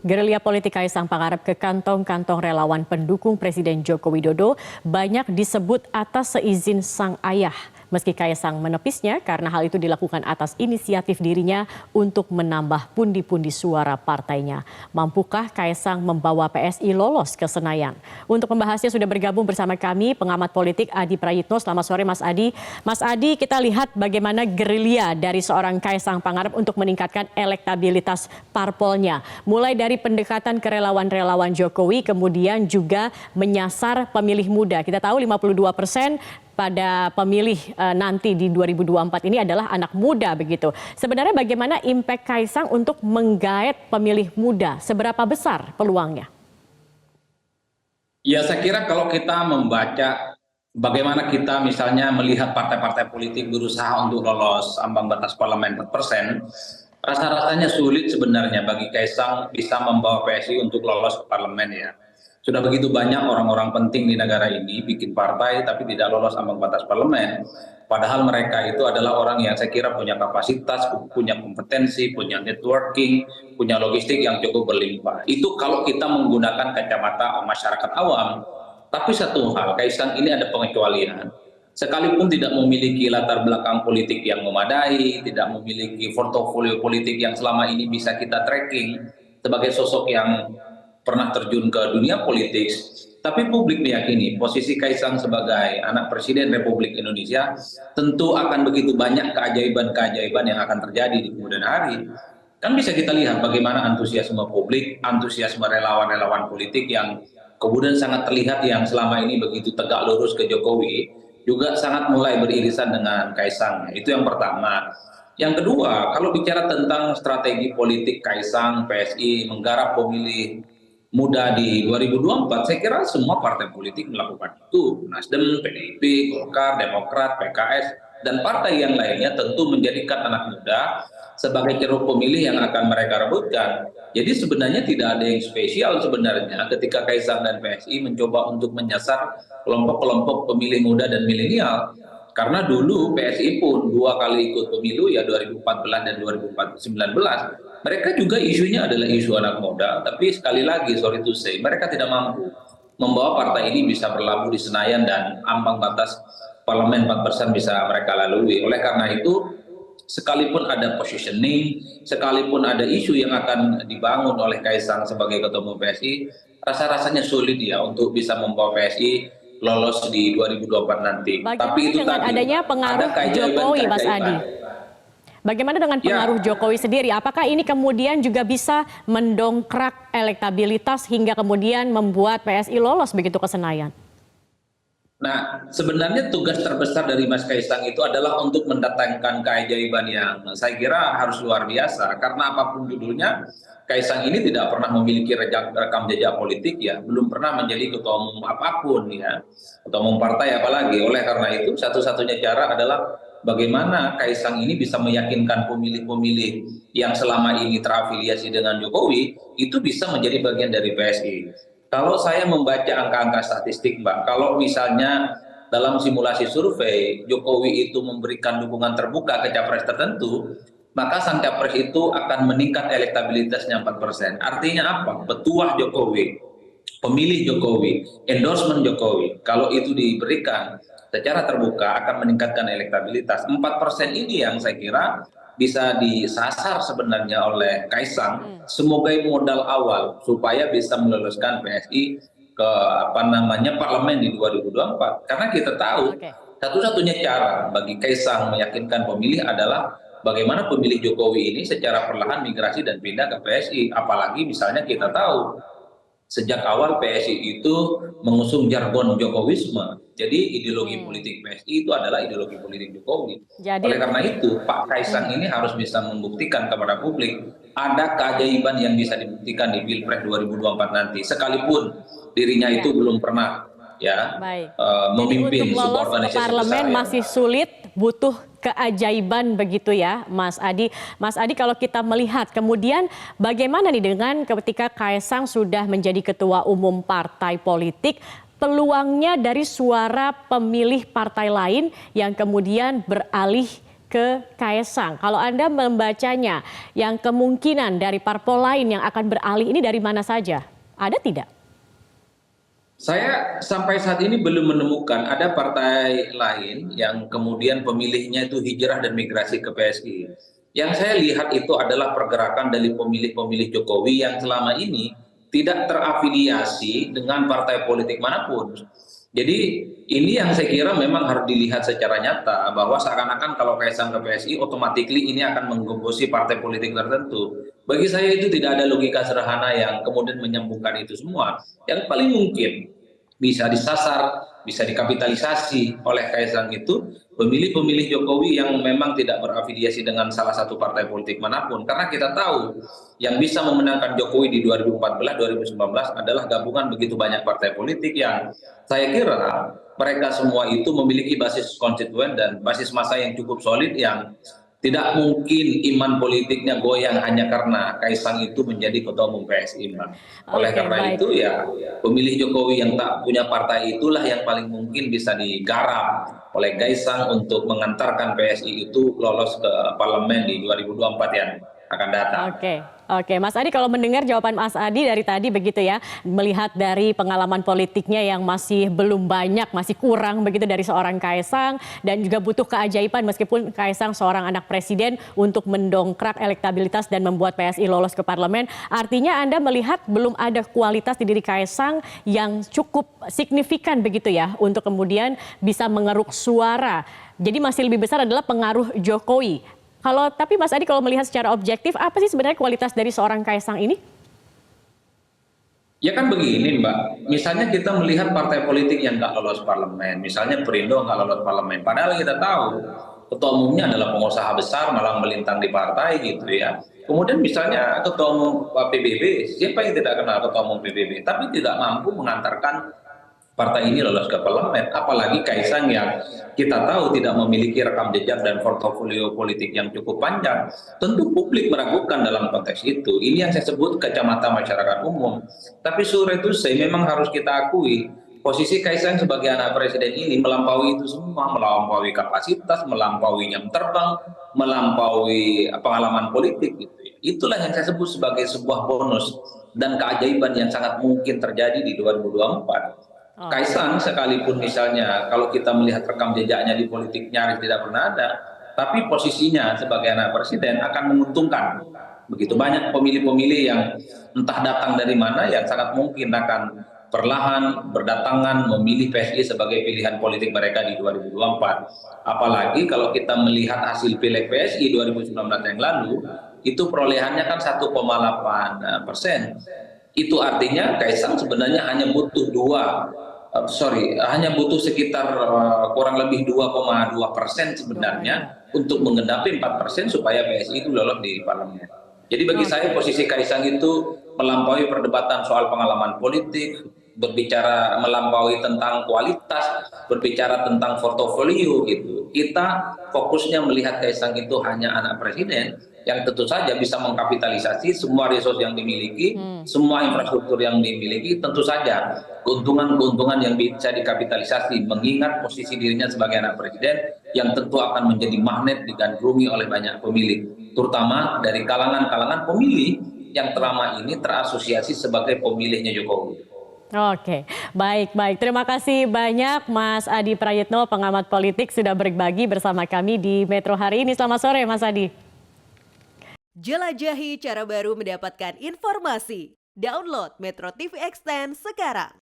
Gerilya politik Kaisang Pangarep ke kantong-kantong relawan pendukung Presiden Joko Widodo banyak disebut atas seizin sang ayah. Meski Kaisang menepisnya karena hal itu dilakukan atas inisiatif dirinya untuk menambah pundi-pundi suara partainya. Mampukah Kaisang membawa PSI lolos ke Senayan? Untuk membahasnya sudah bergabung bersama kami pengamat politik Adi Prayitno. Selamat sore Mas Adi. Mas Adi, kita lihat bagaimana gerilya dari seorang Kaisang Pangarep untuk meningkatkan elektabilitas parpolnya. Mulai dari pendekatan ke relawan-relawan Jokowi, kemudian juga menyasar pemilih muda. Kita tahu 52% pada pemilih nanti di 2024 ini adalah anak muda begitu. Sebenarnya bagaimana impact Kaisang untuk menggaet pemilih muda? Seberapa besar peluangnya? Ya, saya kira kalau kita membaca bagaimana kita misalnya melihat partai-partai politik berusaha untuk lolos ambang batas parlemen 4%, rasa-rasanya sulit sebenarnya bagi Kaisang bisa membawa PSI untuk lolos ke parlemen ya. Sudah begitu banyak orang-orang penting di negara ini bikin partai tapi tidak lolos ambang batas parlemen. Padahal mereka itu adalah orang yang saya kira punya kapasitas, punya kompetensi, punya networking, punya logistik yang cukup berlimpah. Itu kalau kita menggunakan kacamata masyarakat awam. Tapi satu hal, Kaisang ini ada pengecualian. Sekalipun tidak memiliki latar belakang politik yang memadai, tidak memiliki portofolio politik yang selama ini bisa kita tracking sebagai sosok yang pernah terjun ke dunia politik, tapi publik meyakini posisi Kaisang sebagai anak Presiden Republik Indonesia tentu akan begitu banyak keajaiban-keajaiban yang akan terjadi di kemudian hari. Kan bisa kita lihat bagaimana antusiasme publik, antusiasme relawan-relawan politik yang kemudian sangat terlihat yang selama ini begitu tegak lurus ke Jokowi, juga sangat mulai beririsan dengan Kaisang. Itu yang pertama. Yang kedua, kalau bicara tentang strategi politik Kaisang, PSI, menggarap pemilih muda di 2024, saya kira semua partai politik melakukan itu. Nasdem, PDIP, Golkar, Demokrat, PKS, dan partai yang lainnya tentu menjadikan anak muda sebagai ceruk pemilih yang akan mereka rebutkan. Jadi sebenarnya tidak ada yang spesial sebenarnya ketika Kaisang dan PSI mencoba untuk menyasar kelompok-kelompok pemilih muda dan milenial. Karena dulu PSI pun 2 kali ikut pemilu ya 2014 dan 2019. Mereka juga isunya adalah isu anak muda, tapi sekali lagi sorry to say, mereka tidak mampu membawa partai ini bisa berlabuh di Senayan dan ambang batas parlemen 4% bisa mereka lalui. Oleh karena itu, sekalipun ada positioning, sekalipun ada isu yang akan dibangun oleh Kaisang sebagai ketua umum PSI, rasa-rasanya sulit ya untuk bisa membawa PSI lolos di 2024 nanti. Bagaimana tapi itu dengan tadi adanya pengaruh Jokowi, Mas Adi? Bagaimana dengan pengaruh Jokowi sendiri? Apakah ini kemudian juga bisa mendongkrak elektabilitas hingga kemudian membuat PSI lolos begitu ke Senayan? Nah, sebenarnya tugas terbesar dari Mas Kaisang itu adalah untuk mendatangkan keajaiban yang saya kira harus luar biasa. Karena apapun judulnya, Kaisang ini tidak pernah memiliki rekam jejak politik ya, belum pernah menjadi ketua umum apapun ya, ketua umum partai apalagi. Oleh karena itu, satu-satunya cara adalah bagaimana Kaisang ini bisa meyakinkan pemilih-pemilih yang selama ini terafiliasi dengan Jokowi, itu bisa menjadi bagian dari PSI. Kalau saya membaca angka-angka statistik, Mbak, kalau misalnya dalam simulasi survei Jokowi itu memberikan dukungan terbuka ke capres tertentu, maka sang capres itu akan meningkat elektabilitasnya 4%. Artinya apa? Petuah Jokowi, pemilih Jokowi, endorsement Jokowi, kalau itu diberikan secara terbuka akan meningkatkan elektabilitas. 4% ini yang saya kira bisa disasar sebenarnya oleh Kaisang sebagai modal awal supaya bisa meloloskan PSI ke parlemen di 2024. Karena kita tahu satu-satunya cara bagi Kaisang meyakinkan pemilih adalah bagaimana pemilih Jokowi ini secara perlahan migrasi dan pindah ke PSI. Apalagi misalnya kita tahu sejak awal PSI itu mengusung jargon Jokowisme. Jadi ideologi politik PSI itu adalah ideologi politik Jokowi. Oleh karena itu, Pak Kaisang ini harus bisa membuktikan kepada publik ada keajaiban yang bisa dibuktikan di Pilpres 2024 nanti. Sekalipun dirinya itu belum pernah ya memimpin sebuah organisasi parlemen besar, masih sulit, butuh keajaiban begitu ya Mas Adi. Mas Adi, kalau kita melihat kemudian bagaimana nih dengan ketika Kaisang sudah menjadi ketua umum partai politik, peluangnya dari suara pemilih partai lain yang kemudian beralih ke Kaesang. Kalau Anda membacanya, yang kemungkinan dari parpol lain yang akan beralih ini dari mana saja? Ada tidak? Saya sampai saat ini belum menemukan ada partai lain yang kemudian pemilihnya itu hijrah dan migrasi ke PSI. Yang saya lihat itu adalah pergerakan dari pemilih-pemilih Jokowi yang selama ini tidak terafiliasi dengan partai politik manapun. Jadi ini yang saya kira memang harus dilihat secara nyata bahwa seakan-akan kalau Kaisang ke PSI otomatis ini akan menggembosi partai politik tertentu. Bagi saya itu tidak ada logika sederhana yang kemudian menyambungkan itu semua. Yang paling mungkin bisa disasar, bisa dikapitalisasi oleh Kaisang itu pemilih-pemilih Jokowi yang memang tidak berafiliasi dengan salah satu partai politik manapun. Karena kita tahu yang bisa memenangkan Jokowi di 2014-2019 adalah gabungan begitu banyak partai politik yang saya kira mereka semua itu memiliki basis konstituen dan basis massa yang cukup solid yang tidak mungkin iman politiknya goyang hanya karena Kaisang itu menjadi ketua umum PSI, Mbak. Oleh Oke, karena baik. itu ya pemilih Jokowi yang tak punya partai itulah yang paling mungkin bisa digarap oleh Kaisang untuk mengantarkan PSI itu lolos ke parlemen di 2024 yang akan datang. Oke, Mas Adi, kalau mendengar jawaban Mas Adi dari tadi begitu ya, melihat dari pengalaman politiknya yang masih belum banyak, masih kurang begitu dari seorang Kaesang dan juga butuh keajaiban meskipun Kaesang seorang anak presiden untuk mendongkrak elektabilitas dan membuat PSI lolos ke parlemen. Artinya Anda melihat belum ada kualitas di diri Kaesang yang cukup signifikan begitu ya untuk kemudian bisa mengeruk suara. Jadi masih lebih besar adalah pengaruh Jokowi. Tapi Mas Adi kalau melihat secara objektif, apa sih sebenarnya kualitas dari seorang Kaesang ini? Ya kan begini Mbak, misalnya kita melihat partai politik yang nggak lolos parlemen, misalnya Perindo nggak lolos parlemen, padahal kita tahu ketua umumnya adalah pengusaha besar malang melintang di partai gitu ya. Kemudian misalnya ketua umum PBB, siapa yang tidak kenal ketua umum PBB, tapi tidak mampu mengantarkan partai ini lolos ke parlemen, apalagi Kaisang yang kita tahu tidak memiliki rekam jejak dan portofolio politik yang cukup panjang. Tentu publik meragukan dalam konteks itu. Ini yang saya sebut kacamata masyarakat umum. Tapi sore itu saya memang harus kita akui posisi Kaisang sebagai anak presiden ini melampaui itu semua, melampaui kapasitas, melampaui jam terbang, melampaui pengalaman politik gitu. Itulah yang saya sebut sebagai sebuah bonus dan keajaiban yang sangat mungkin terjadi di 2024. Kaisang sekalipun misalnya kalau kita melihat rekam jejaknya di politik nyaris tidak pernah ada, tapi posisinya sebagai anak presiden akan menguntungkan. Begitu banyak pemilih-pemilih yang entah datang dari mana yang sangat mungkin akan perlahan berdatangan memilih PSI sebagai pilihan politik mereka di 2024. Apalagi kalau kita melihat hasil pileg PSI 2019 yang lalu, itu perolehannya kan 1,8%. Itu artinya Kaisang sebenarnya hanya butuh hanya butuh sekitar kurang lebih 2,2% sebenarnya untuk menggenapi 4% supaya PSI itu lolos di parlemen. Jadi bagi saya posisi Kaisang itu melampaui perdebatan soal pengalaman politik, berbicara melampaui tentang kualitas, berbicara tentang portofolio gitu. Kita fokusnya melihat Kaisang itu hanya anak presiden yang tentu saja bisa mengkapitalisasi semua resource yang dimiliki, semua infrastruktur yang dimiliki, tentu saja keuntungan-keuntungan yang bisa dikapitalisasi mengingat posisi dirinya sebagai anak presiden yang tentu akan menjadi magnet digandrungi oleh banyak pemilih, terutama dari kalangan-kalangan pemilih yang selama ini terasosiasi sebagai pemilihnya Jokowi. Oke, baik. Terima kasih banyak Mas Adi Prayitno, pengamat politik sudah berbagi bersama kami di Metro hari ini. Selamat sore Mas Adi. Jelajahi cara baru mendapatkan informasi. Download Metro TV Extend sekarang.